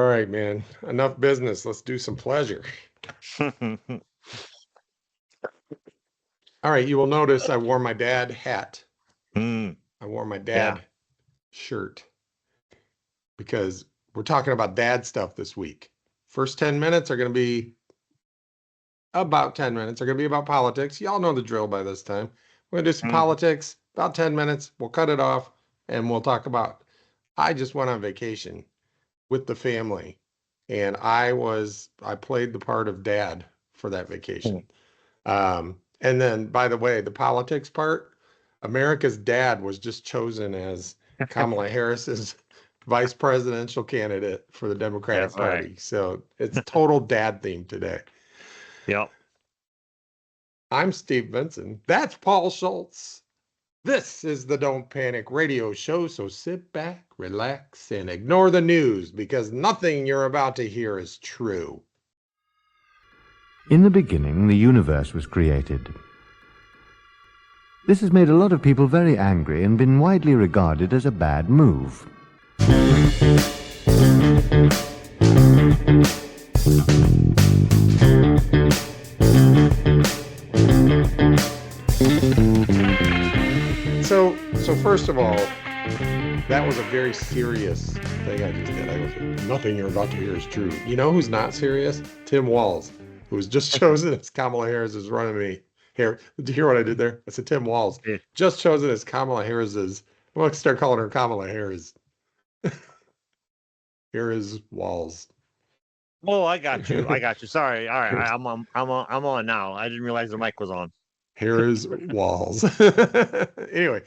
All right, man. Enough business. Let's do some pleasure. All right, you will notice I wore my dad hat. Mm, I wore my yeah. dad shirt because we're talking about dad stuff this week. First 10 minutes are going to be about 10 minutes. Are going to be about politics. Y'all know the drill by this time. We're going to do some Mhm. politics, about 10 minutes. We'll cut it off and we'll talk about. I just went on vacation with the family and I played the part of dad for that vacation. And then, by the way, the politics part, America's dad was just chosen as Kamala Harris's vice presidential candidate for the Democratic That's right. Party. So it's total dad theme today. Yep. I'm Steve Benson. That's Paul Schultz. This is the Don't Panic radio show. So sit back, relax, and ignore the news because nothing you're about to hear is true. In the beginning, the universe was created. This has made a lot of people very angry and been widely regarded as a bad move. So first of all, that was a very serious thing I just did. I was nothing you're about to hear is true. You know who's not serious? Tim Walz, who was just chosen as Kamala Harris's running mate. Here, did you hear what I did there? I said Tim Walz, Yeah. just chosen as Kamala Harris's. I'm gonna start calling her Kamala Harris. Here is Walz. Oh, I got you. I got you. Sorry. All right. I'm on. I'm on now. I didn't realize the mic was on. Here is Walz. Anyway,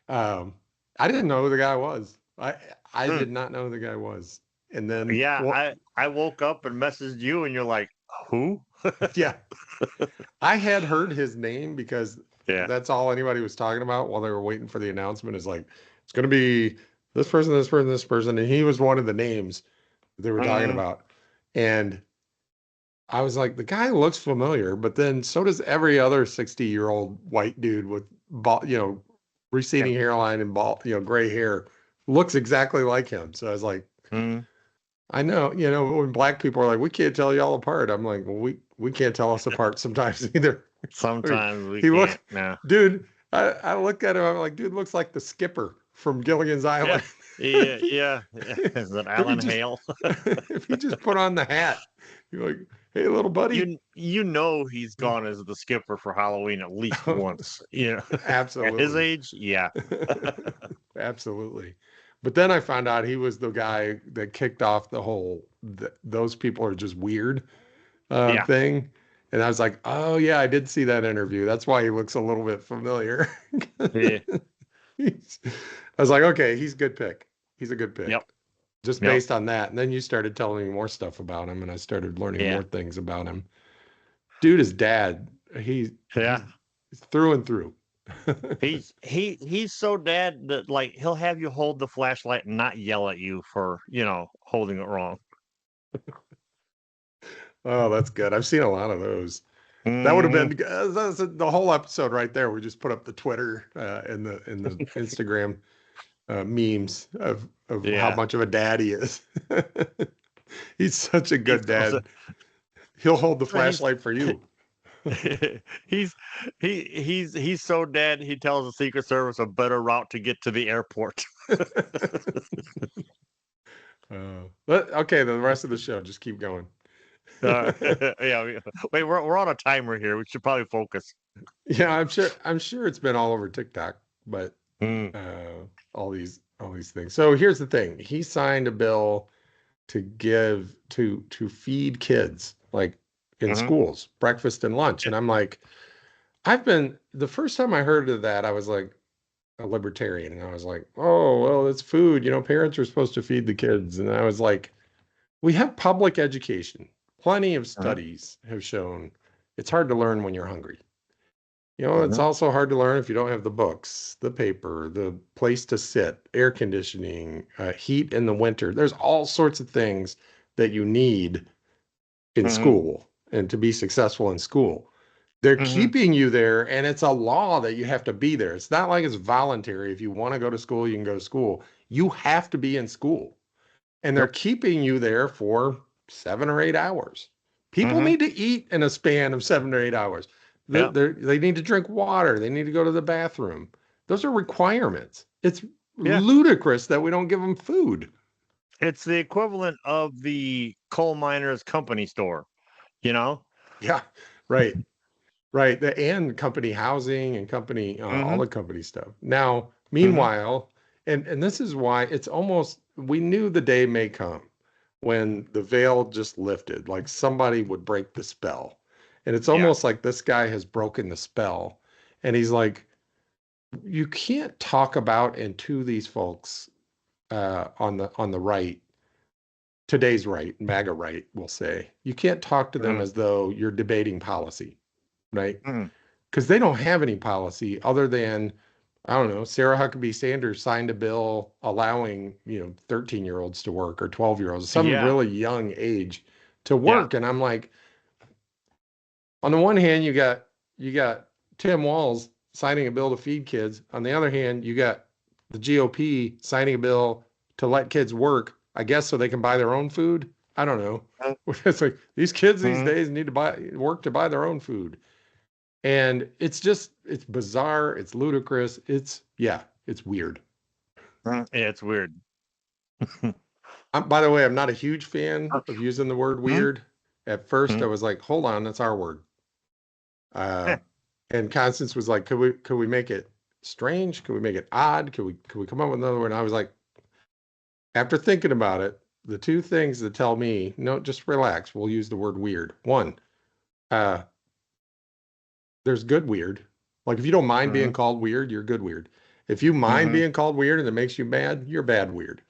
I didn't know who the guy was. I Hmm. did not know who the guy was. And then Yeah. well, I woke up and messaged you, and you're like, who? yeah, I had heard his name because Yeah. that's all anybody was talking about while they were waiting for the announcement is like, it's going to be this person, this person, this person. And he was one of the names they were talking Mm, about. And I was like, the guy looks familiar, but then so does every other 60-year-old white dude with yeah. receding hairline and gray hair looks exactly like him. So I was like, Mm, I know, when black people are like, we can't tell y'all apart. I'm like, well, we can't tell us apart sometimes either. I mean, sometimes we he can't. look, No. dude. I look at him. I'm like, dude, looks like the skipper from Gilligan's Yeah. Island. Yeah. Yeah. Yeah. Is it if he Alan just Hale? if he just put on the hat, you're like, hey, little buddy. You know he's gone as the skipper for Halloween at least once. You know, at his Absolutely. age, yeah. Absolutely. But then I found out he was the guy that kicked off the whole those people are just weird Yeah. thing. And I was like, oh, yeah, I did see that interview. That's why he looks a little bit familiar. Yeah. I was like, okay, he's a good pick. He's a good Yep. pick. Just Yep. based on that. And then you started telling me more stuff about him, and I started learning Yeah. more things about him. Dude, his dad, he's Yeah. through and through. He's so dad that like he'll have you hold the flashlight and not yell at you for, holding it wrong. Oh, that's good. I've seen a lot of those. That would have Hmm. been that's the whole episode right there. We just put up the Twitter and the Instagram memes of how Yeah. much of a dad he is. He's such a He's good so, so dad. He'll hold the he's flashlight for you. he's so dad he tells the Secret Service a better route to get to the airport. But okay, the rest of the show, just keep going. Uh, yeah, wait, we're on a timer here. We should probably focus. Yeah, I'm sure it's been all over TikTok, but Mm, all these things. So here's the thing. He signed a bill to give to feed kids like in hmm schools, breakfast and lunch. yeah, And I'm like, I've been the first time I heard of that, I was like a libertarian and I was like, oh, well, it's food. Parents are supposed to feed the kids. And I was like, we have public education. Plenty of uh-huh, studies have shown it's hard to learn when you're hungry. It's uh-huh, also hard to learn if you don't have the books, the paper, the place to sit, air conditioning, heat in the winter. There's all sorts of things that you need in hmm school and to be successful in school. They're hmm keeping you there, and it's a law that you have to be there. It's not like it's voluntary. If you want to go to school, you can go to school. You have to be in school. and they're keeping you there for 7 or 8 hours. People Mhm. need to eat in a span of 7 or 8 hours. Yeah. They need to drink water. They need to go to the bathroom. Those are requirements. It's Yeah. ludicrous that we don't give them food. It's the equivalent of the coal miners' company store, you know? Yeah, right. Right. And company housing and company, all Mhm. the company stuff. Now, Mhm. meanwhile, and this is why it's almost, we knew the day may come when the veil just lifted, like somebody would break the spell. And it's Yeah. almost like this guy has broken the spell. And he's like, you can't talk about and to these folks on the right, today's right, MAGA right, we'll say. You can't talk to them Mhm. as though you're debating policy, right? Mhm. Because they don't have any policy other than, I don't know, Sarah Huckabee Sanders signed a bill allowing, 13-year-olds to work or 12-year-olds, some Yeah. really young age to Yeah. work. And I'm like, on the one hand, you got Tim Walz signing a bill to feed kids. On the other hand, you got the GOP signing a bill to let kids work, I guess, so they can buy their own food. I don't know. It's like these kids these Mhm. days need to work to buy their own food. And it's bizarre, it's ludicrous, it's weird. Mhm. Yeah, it's weird. By the way, I'm not a huge fan of using the word Mhm. weird. At first, I Mhm. was like, hold on, that's our word. Uh, and Constance was like, could we make it strange? Could we make it odd? Could we come up with another word? And I was like, after thinking about it, the two things that tell me, no, just relax, we'll use the word weird. One, uh, there's good weird. Like if you don't mind being Mhm. called weird, you're good weird. If you mind Mhm. being called weird and it makes you mad, you're bad weird.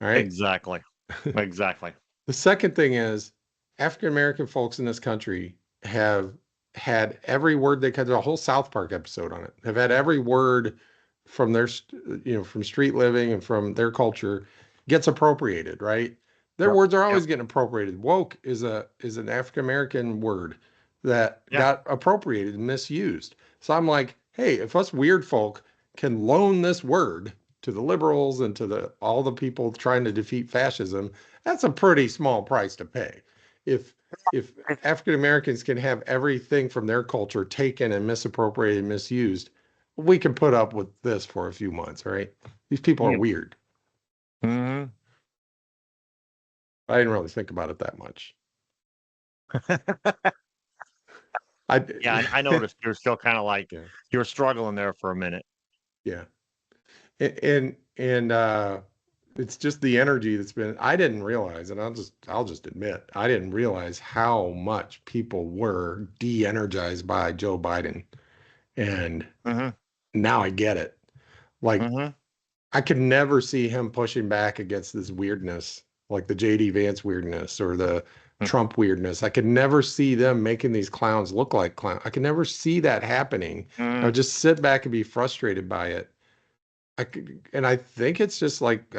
All right. Exactly. Exactly. The second thing is African American folks in this country have had every word they could. There's a whole South Park episode on it. Have had every word from from street living and from their culture gets appropriated, right? Their Yep. words are Yep. always getting appropriated. Woke is an African American word that Yeah. got appropriated and misused. So I'm like, hey, if us weird folk can loan this word to the liberals and to the all the people trying to defeat fascism, that's a pretty small price to pay. If if African Americans can have everything from their culture taken and misappropriated and misused, we can put up with this for a few months, right? These people are Yep. weird. Mhm. I didn't really think about it that much. I Yeah, I noticed you're still kind of like yeah, you were struggling there for a minute. yeah. And it's just the energy that's been, I didn't realize, and I'll just admit, I didn't realize how much people were de-energized by Joe Biden. And Mhm. now I get it. Like Mhm. I could never see him pushing back against this weirdness, like the JD Vance weirdness or the Trump weirdness. I could never see them making these clowns look like clowns. I could never see that happening. I Mhm. would just sit back and be frustrated by it. And I think it's just like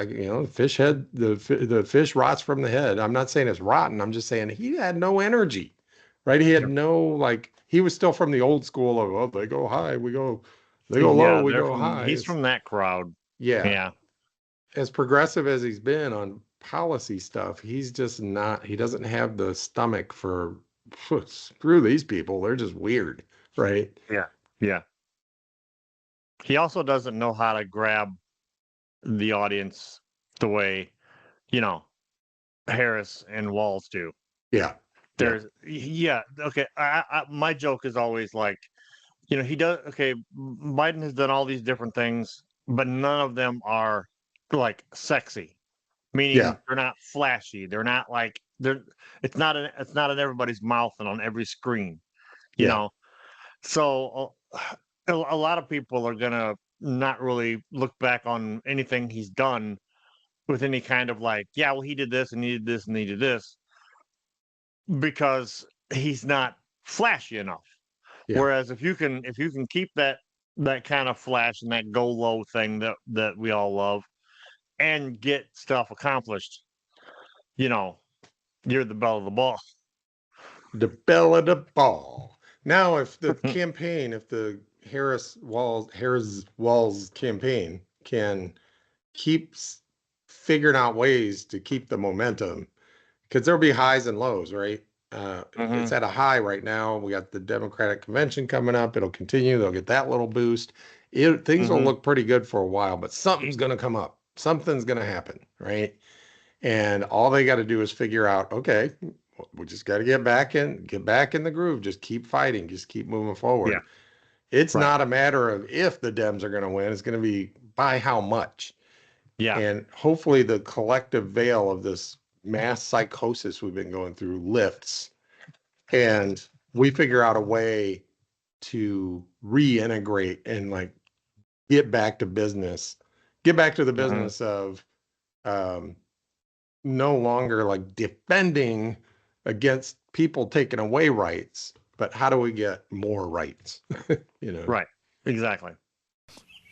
fish head. The fish rots from the head. I'm not saying it's rotten. I'm just saying he had no energy, right? He had Yep. no like. He was still from the old school of, oh, they go high, they go low, Yeah, we they're go from high. he's from that crowd. Yeah, Yeah. as progressive as he's been on policy stuff, he's just not. He doesn't have the stomach for screw these people. They're just weird, right? Yeah. Yeah. He also doesn't know how to grab the audience the way, you know, Harris and Walls do. Yeah, yeah, Yeah, okay. My joke is always like, he does, okay, Biden has done all these different things, but none of them are like sexy, yeah, meaning they're not flashy. They're not like, it's not in everybody's mouth and on every screen, you yeah. know? So a lot of people are gonna not really look back on anything he's done with any kind of like, yeah, well, he did this and he did this and he did this because he's not flashy enough. Yeah. Whereas if you can keep that kind of flash and that go low thing that we all love and get stuff accomplished, you know, you're the belle of the ball. The belle of the ball. Now, if the Harris Walls campaign can keep figuring out ways to keep the momentum because there'll be highs and lows, right? It's at a high right now. We got the Democratic convention coming up. It'll continue. They'll get that little boost. Things will look pretty good for a while, but something's going to come up. Something's going to happen, right? And all they got to do is figure out, okay, we just got to get back in the groove. Just keep fighting. Just keep moving forward. Yeah. It's Right. not a matter of if the Dems are going to win. It's going to be by how much. Yeah. And hopefully the collective veil of this mass psychosis we've been going through lifts and we figure out a way to reintegrate and like get back to business, get back to the business of no longer like defending against people taking away rights, but how do we get more rights? You know? Right. Exactly.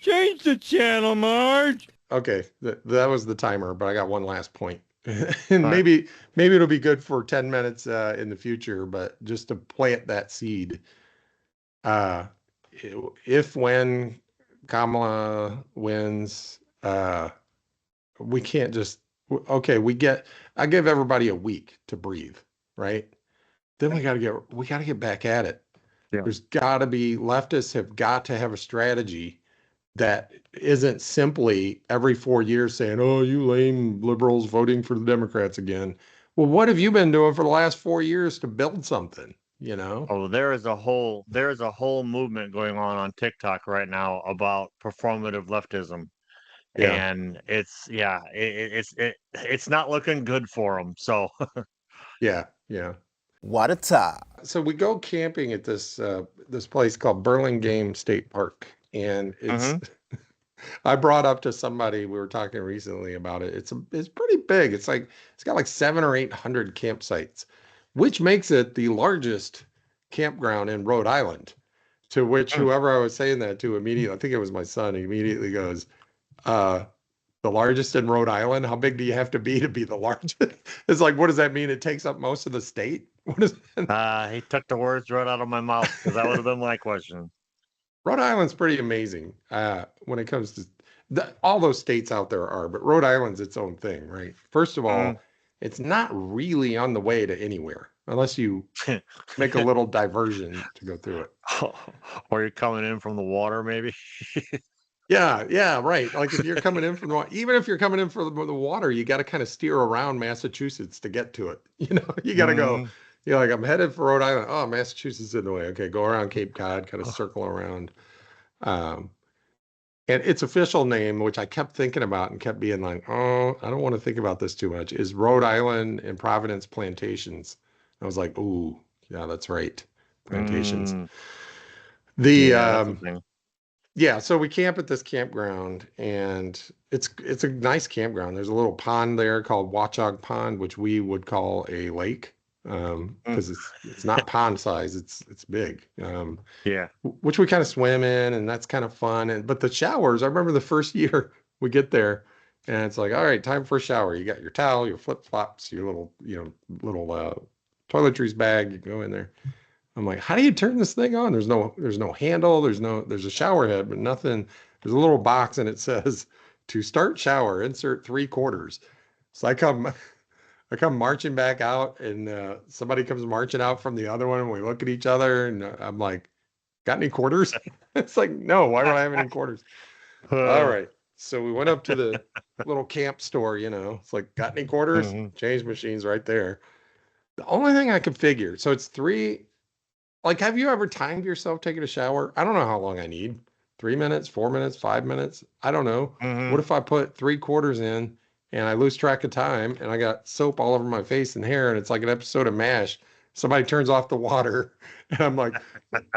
Change the channel, Marge. Okay, that was the timer, but I got one last point. And maybe it'll be good for 10 minutes in the future, but just to plant that seed. If when Kamala wins, we can't just okay, I give everybody a week to breathe, right? Then we gotta get back at it. Yeah. There's gotta be leftists have got to have a strategy that isn't simply every 4 years saying, oh, you lame liberals voting for the Democrats again. Well, what have you been doing for the last 4 years to build something, you know? Oh, there is a whole movement going on TikTok right now about performative leftism. Yeah. And it's not looking good for them. So Yeah. What a top. So we go camping at this place called Burlingame State Park. And it's I brought up to somebody, we were talking recently about it. It's pretty big. It's got like 700 or 800 campsites, which makes it the largest campground in Rhode Island. To which whoever I was saying that to immediately, I think it was my son, he immediately goes, the largest in Rhode Island? How big do you have to be the largest? It's like, what does that mean? It takes up most of the state? What is that? he took the words right out of my mouth because that would have been my question. Rhode Island's pretty amazing when it comes to all those states out there are, but Rhode Island's its own thing, right? First of all, it's not really on the way to anywhere unless you make a little diversion to go through it. Or you're coming in from the water, maybe. Yeah, right. Like if you're coming in from the water, even if you're coming in from the water, you got to kind of steer around Massachusetts to get to it. You know, you got to go. You're like, I'm headed for Rhode Island. Oh, Massachusetts is in the way. Okay, go around Cape Cod, kind of circle around. And its official name, which I kept thinking about and kept being like, oh, I don't want to think about this too much, is Rhode Island and Providence Plantations. I was like, ooh, yeah, that's right. Plantations. So we camp at this campground, and it's a nice campground. There's a little pond there called Watchog Pond, which we would call a lake. Because it's not pond size, it's big. Which we kind of swim in, and that's kind of fun. But the showers, I remember the first year we get there, and it's like, all right, time for a shower. You got your towel, your flip flops, your little toiletries bag. You go in there. I'm like, how do you turn this thing on? There's no handle. There's a shower head, but nothing. There's a little box, and it says to start shower, insert 3/4. So I come marching back out, and somebody comes marching out from the other one, and we look at each other, and I'm like, got any quarters? It's like, no, why would I have any quarters? All right. So we went up to the little camp store, it's like, got any quarters? Change machine's right there. The only thing I could figure, so it's have you ever timed yourself taking a shower? I don't know how long I need. 3 minutes, 4 minutes, 5 minutes. I don't know. What if I put 3/4 in and I lose track of time and I got soap all over my face and hair, and it's like an episode of MASH. Somebody turns off the water and I'm like,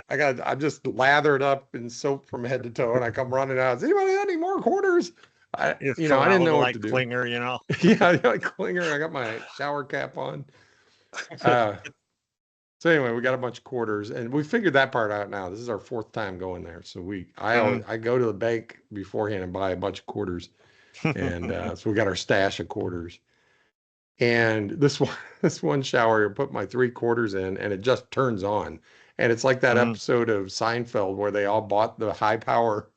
I'm just lathered up in soap from head to toe, and I come running out. Does anybody have any more quarters? I didn't know what to do. Klinger, Yeah, like Klinger. I got my shower cap on. So anyway, we got a bunch of quarters, and we figured that part out now. This is our 4th time going there. So I go to the bank beforehand and buy a bunch of quarters. And so we got our stash of quarters. And this one shower, I put my 3/4 in, and it just turns on. And it's like that episode of Seinfeld where they all bought the high power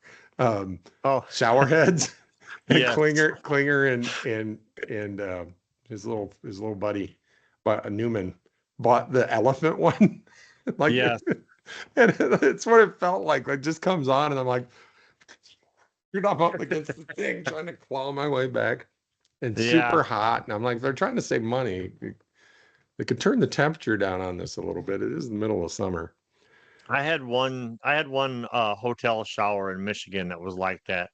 shower heads. Yes. Klinger and his little buddy, but Newman bought the elephant one. Like, Yes. and it's what it felt like. It just comes on, and I'm like, you're not up against the thing, trying to claw my way back, and Yeah. super hot. And I'm like, they're trying to save money. They could turn the temperature down on this a little bit. It is the middle of summer. I had one hotel shower in Michigan that was like that.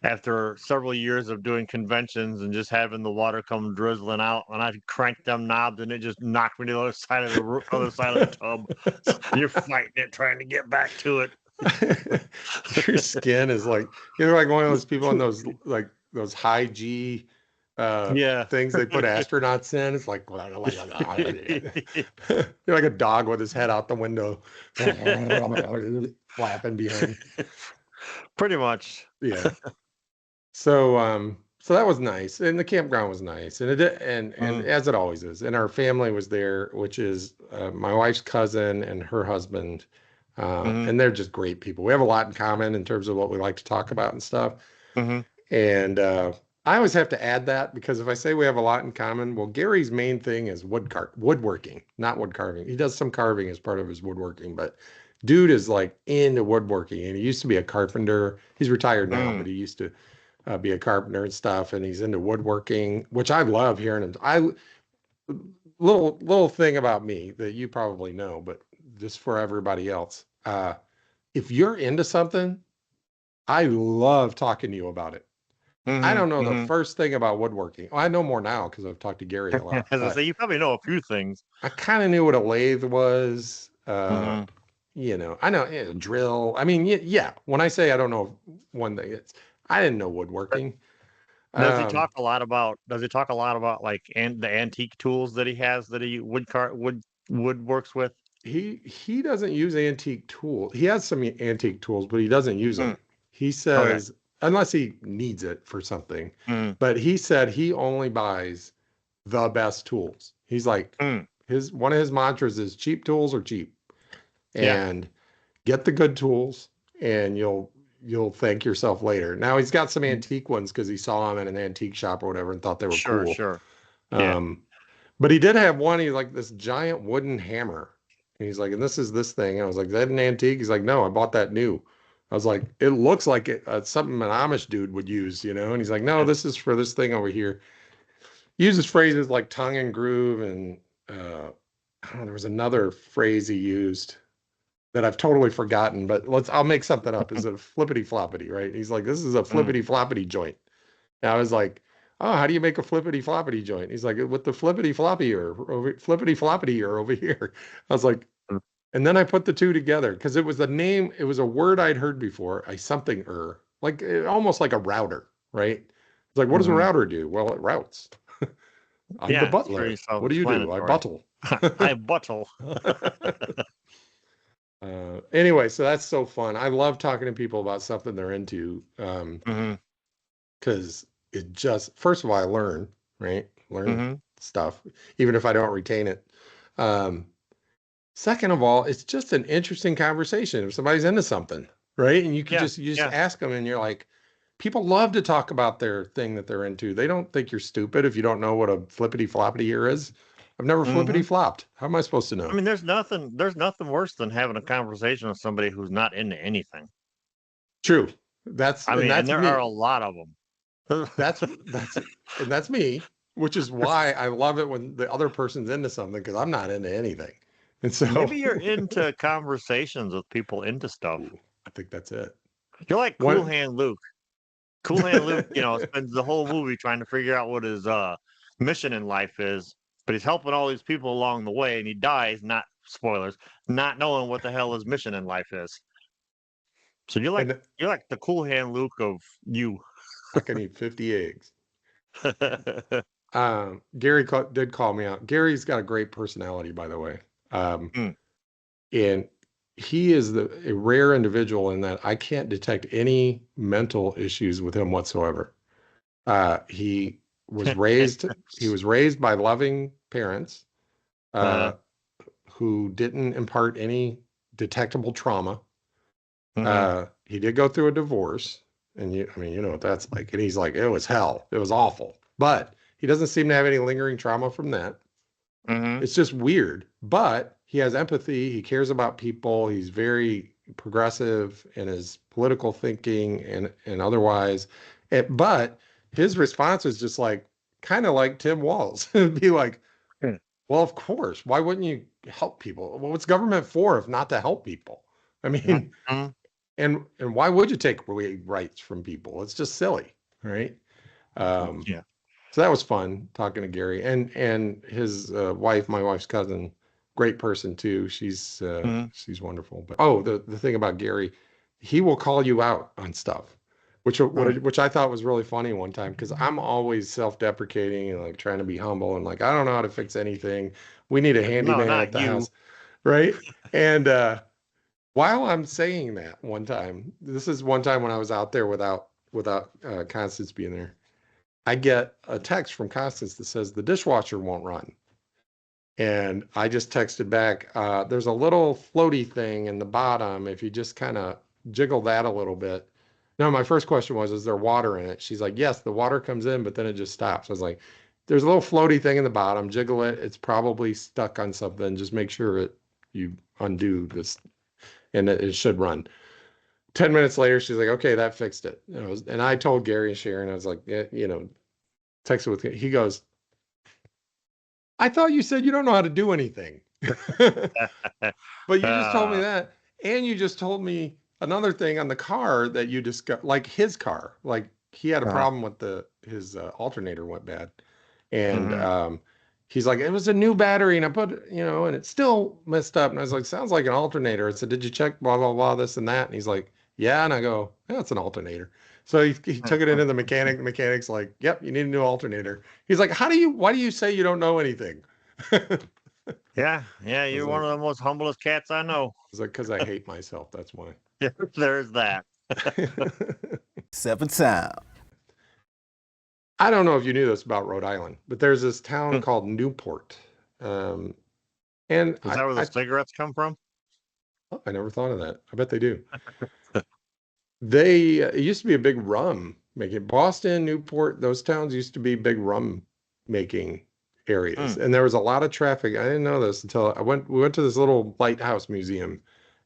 After several years of doing conventions and just having the water come drizzling out, and I cranked them knobs, and it just knocked me to the other side of other side of the tub. You're fighting it, trying to get back to it. Your skin is like, you're like one of those people in those high G Yeah. things they put astronauts in. It's like you're like a dog with his head out the window, flapping behind. Pretty much. Yeah. So that was nice, and the campground was nice, and and as it always is, and our family was there, which is my wife's cousin and her husband, and they're just great people. We have a lot in common in terms of what we like to talk about and stuff. And I always have to add that, because if I say we have a lot in common, well, Gary's main thing is woodworking, not wood carving. He does some carving as part of his woodworking, but dude is like into woodworking, and he used to be a carpenter. He's retired now, but he used to be a carpenter and stuff, and he's into woodworking, which I love hearing him. Little thing about me that you probably know, but just for everybody else, if you're into something, I love talking to you about it. I don't know the first thing about woodworking. Well, I know more now because I've talked to Gary a lot. As I say, you probably know a few things. I kind of knew what a lathe was. You know, I know a drill. I mean, yeah. When I say I don't know one thing, I didn't know woodworking. Does he talk a lot about? Does he talk a lot about like the antique tools that he has that he woodworks with? He doesn't use antique tools. He has some antique tools, but he doesn't use them. He says, unless he needs it for something. But he said he only buys the best tools. He's like, one of his mantras is cheap tools are cheap. And get the good tools, and you'll thank yourself later. Now he's got some antique ones because he saw them in an antique shop or whatever and thought they were cool. Sure. But he did have one. He's like this giant wooden hammer. And he's like, and this is this thing. And I was like, is that an antique? He's like, no, I bought that new. I was like, it looks like something an Amish dude would use, you know? And he's like, no, this is for this thing over here. He uses phrases like tongue and groove, and I don't know, there was another phrase he used that I've totally forgotten, but I'll make something up. Is it a flippity floppity, right? He's like, this is a flippity floppity joint. And I was like, oh, how do you make a flippity floppity joint? He's like, with the flippity floppy over here. I was like, and then I put the two together because it was a word I'd heard before, like almost like a router, right? It's like, what does a router do? Well, it routes. I'm the butler. What do you do? I buttle. I buttle. Anyway, so that's so fun. I love talking to people about something they're into, because it just, first of all, I learn stuff, even if I don't retain it. Second of all, it's just an interesting conversation if somebody's into something, right? And you just ask them, and you're like, people love to talk about their thing that they're into. They don't think you're stupid if you don't know what a flippity floppity here is. I've never flippity flopped. How am I supposed to know? I mean, there's nothing worse than having a conversation with somebody who's not into anything. True. And there are a lot of them. That's me, which is why I love it when the other person's into something, because I'm not into anything. And so maybe you're into conversations with people into stuff. I think that's it. You're like Cool Hand Luke. Cool Hand Luke, spends the whole movie trying to figure out what his mission in life is, but he's helping all these people along the way, and he dies, not spoilers, not knowing what the hell his mission in life is. So you're like the Cool Hand Luke of you. I can eat 50 eggs. Gary did call me out. Gary's got a great personality, by the way. And he is a rare individual in that I can't detect any mental issues with him whatsoever. He was raised by loving parents who didn't impart any detectable trauma. He did go through a divorce, And I mean, you know what that's like. And he's like, it was hell. It was awful. But he doesn't seem to have any lingering trauma from that. Mm-hmm. It's just weird. But he has empathy. He cares about people. He's very progressive in his political thinking and otherwise. But his response is just like kind of like Tim Walz. It'd be like, well, of course. Why wouldn't you help people? Well, what's government for if not to help people? I mean, Mm-hmm. and why would you take away rights from people? It's just silly, right? Yeah. So that was fun talking to Gary and his wife, my wife's cousin, great person too. She's wonderful. But the thing about Gary, he will call you out on stuff, which I thought was really funny one time because I'm always self-deprecating and like trying to be humble and like I don't know how to fix anything. We need a No, handyman not at the you. house, right? And while I'm saying that one time, this is one time when I was out there without Constance being there. I get a text from Constance that says the dishwasher won't run. And I just texted back, there's a little floaty thing in the bottom. If you just kind of jiggle that a little bit. No, my first question was, is there water in it? She's like, yes, the water comes in, but then it just stops. I was like, there's a little floaty thing in the bottom. Jiggle it. It's probably stuck on something. Just make sure you undo this and it should run. 10 minutes later, she's like, okay, that fixed it. And I told Gary and Sharon, I was like, yeah, texted with, he goes, I thought you said you don't know how to do anything. But you just told me that. And you just told me another thing on the car that you discussed, like his car, like he had a problem with his alternator went bad. And he's like, it was a new battery and I put, and it's still messed up. And I was like, sounds like an alternator. I said, did you check blah, blah, blah, this and that? And he's like, yeah. And I go, yeah, it's an alternator. So he took it into the mechanic. The mechanic's like, yep, you need a new alternator. He's like, why do you say you don't know anything? Yeah, you're one of the most humblest cats I know. It's like, because I hate myself. That's why. Yeah, there's that. 7 time. I don't know if you knew this about Rhode Island, but there's this town called Newport. And Is that where the cigarettes come from? I never thought of that. I bet they do. It used to be a big rum making. Boston, Newport, those towns used to be big rum making areas. And there was a lot of traffic. I didn't know this until we went to this little lighthouse museum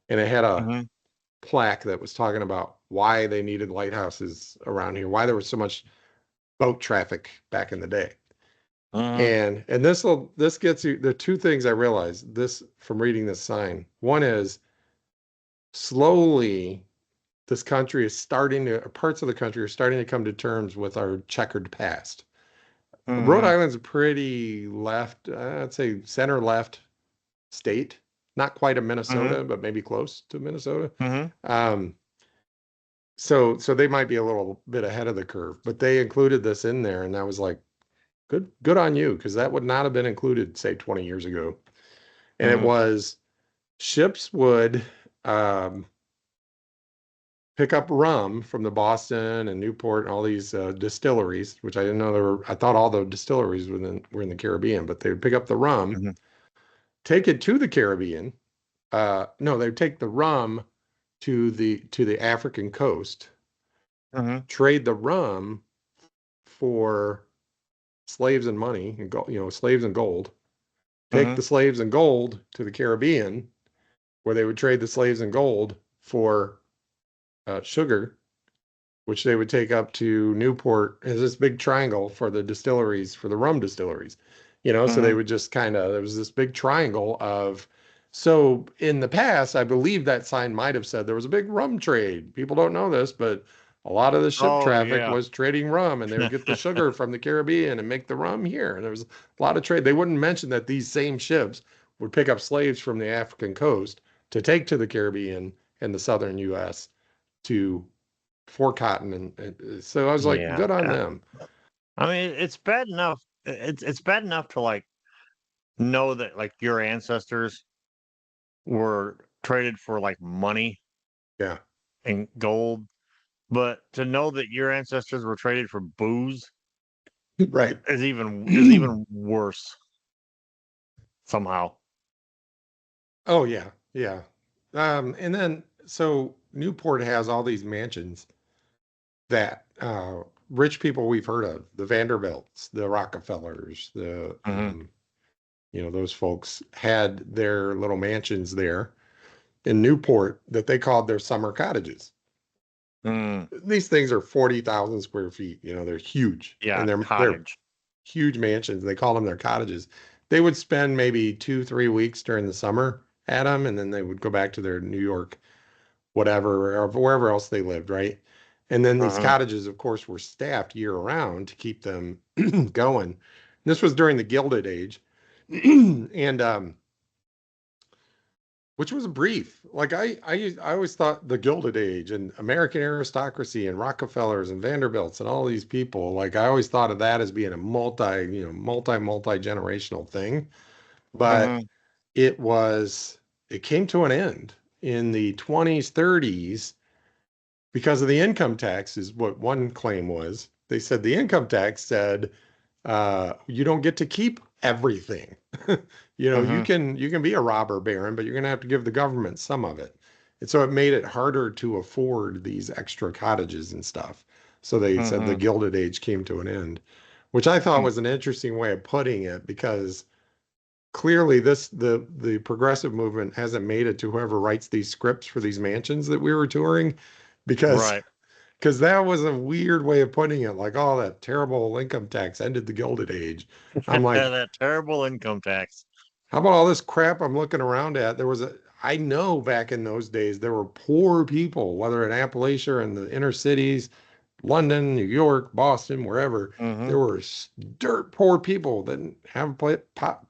and it had a plaque that was talking about why they needed lighthouses around here, why there was so much boat traffic back in the day. And this gets you, there are two things I realized this from reading this sign. One is slowly this country is parts of the country are starting to come to terms with our checkered past. Rhode Island's a pretty left, I'd say center left state, not quite a Minnesota, but maybe close to Minnesota. So they might be a little bit ahead of the curve, but they included this in there, and I was like, good on you, because that would not have been included, say, 20 years ago. And it was ships would pick up rum from the Boston and Newport and all these distilleries, which I didn't know I thought all the distilleries were in the Caribbean, but they would pick up the rum, take it to the Caribbean. No, they would take the rum to the African coast, trade the rum for slaves and money and gold, slaves and gold, take the slaves and gold to the Caribbean, where they would trade the slaves and gold for sugar, which they would take up to Newport as this big triangle for the distilleries, for the rum distilleries, so they would just there was this big triangle of, so in the past, I believe that sign might have said there was a big rum trade. People don't know this, but a lot of the ship traffic was trading rum, and they would get the sugar from the Caribbean and make the rum here. And there was a lot of trade. They wouldn't mention that these same ships would pick up slaves from the African coast to take to the Caribbean and the southern U.S. for cotton. And so I was like, good on them. I mean, it's bad enough. It's bad enough to like know that like your ancestors were traded for like money, and gold, but to know that your ancestors were traded for booze, right, is even worse somehow. Oh yeah. And then so Newport has all these mansions that rich people we've heard of, the Vanderbilts, the Rockefellers, those folks had their little mansions there in Newport that they called their summer cottages. These things are 40,000 square feet. They're huge. Yeah, and they're cottage. huge mansions. They call them their cottages. They would spend maybe 2-3 weeks during the summer at them, and then they would go back to their New York, whatever, or wherever else they lived, right? And then these cottages, of course, were staffed year round to keep them going. This was during the Gilded Age, and which was brief. Like I always thought the Gilded Age and American aristocracy and Rockefellers and Vanderbilts and all these people, like I always thought of that as being a multi-generational thing. But it came to an end in the 20s, 30s because of the income tax, is what one claim was. They said the income tax said you don't get to keep everything. You can be a robber baron, but you're going to have to give the government some of it. And so it made it harder to afford these extra cottages and stuff. So they said the Gilded Age came to an end, which I thought was an interesting way of putting it, because clearly the progressive movement hasn't made it to whoever writes these scripts for these mansions that we were touring, because that was a weird way of putting it. Like, oh, that terrible income tax ended the Gilded Age. I'm like, that terrible income tax. How about all this crap I'm looking around at? I know back in those days, there were poor people, whether in Appalachia or in the inner cities, London, New York, Boston, wherever. There were dirt poor people that didn't have a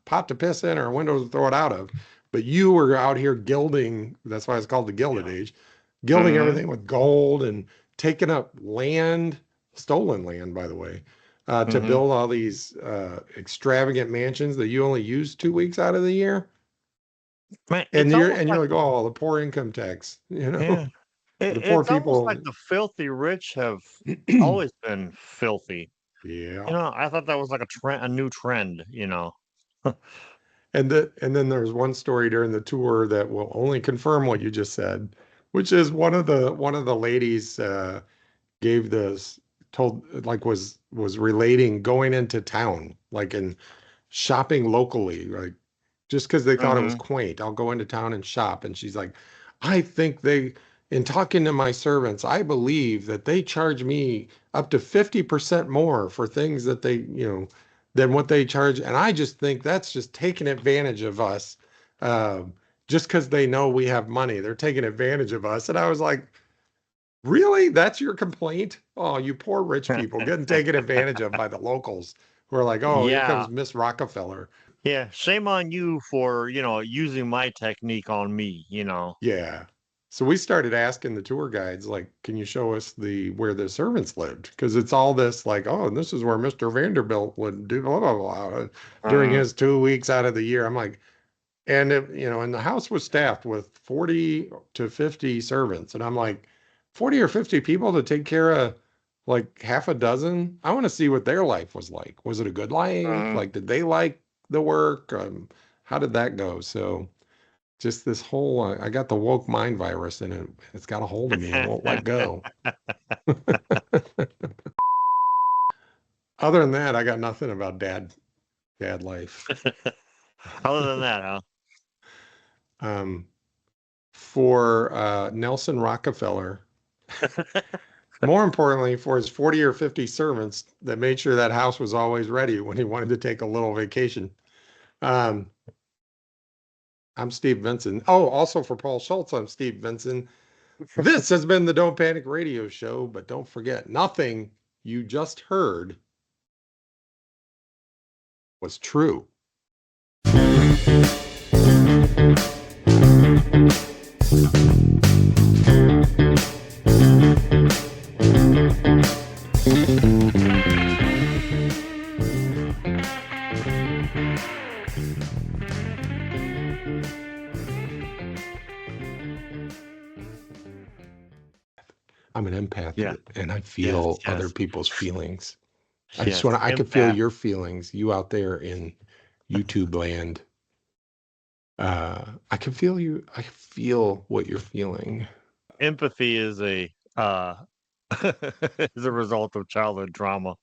pot to piss in or a window to throw it out of. But you were out here gilding. That's why it's called the Gilded Age. Gilding everything with gold and taking up land, stolen land, by the way, to build all these extravagant mansions that you only use 2 weeks out of the year. Man, and you're like, oh, the poor income tax, Yeah. The poor it's people. almost like the filthy rich have always been filthy. Yeah. I thought that was like a new trend. And then there was one story during the tour that will only confirm what you just said, which is one of the ladies was relating going into town, like, and shopping locally, like, just because they thought it was quaint. I'll go into town and shop. And she's like, I think in talking to my servants, I believe that they charge me up to 50% more for things that they, than what they charge. And I just think that's just taking advantage of us. Just because they know we have money, they're taking advantage of us. And I was like, really? That's your complaint? Oh, you poor rich people getting taken advantage of by the locals who are like, oh, here comes Miss Rockefeller. Yeah, shame on you for, using my technique on me, Yeah. So we started asking the tour guides, like, can you show us where the servants lived? Because it's all this like, oh, and this is where Mr. Vanderbilt would do blah, blah, blah during his 2 weeks out of the year. I'm like, and and the house was staffed with 40 to 50 servants. And I'm like, 40 or 50 people to take care of like half a dozen? I want to see what their life was like. Was it a good life? Like, did they like the work? How did that go? So just this whole, I got the woke mind virus, and it's got a hold of me. It won't let go. Other than that, I got nothing about dad life. Other than that, huh? For Nelson Rockefeller, more importantly, for his 40 or 50 servants that made sure that house was always ready when he wanted to take a little vacation. I'm Steve Vinson. Oh, also for Paul Schultz, I'm Steve Vinson. This has been the Don't Panic Radio Show, but don't forget, nothing you just heard was true. I'm an empath, and I feel other people's feelings. I just I can feel your feelings, you out there in YouTube land. I can feel you. I feel what you're feeling. Empathy is a as a result of childhood trauma.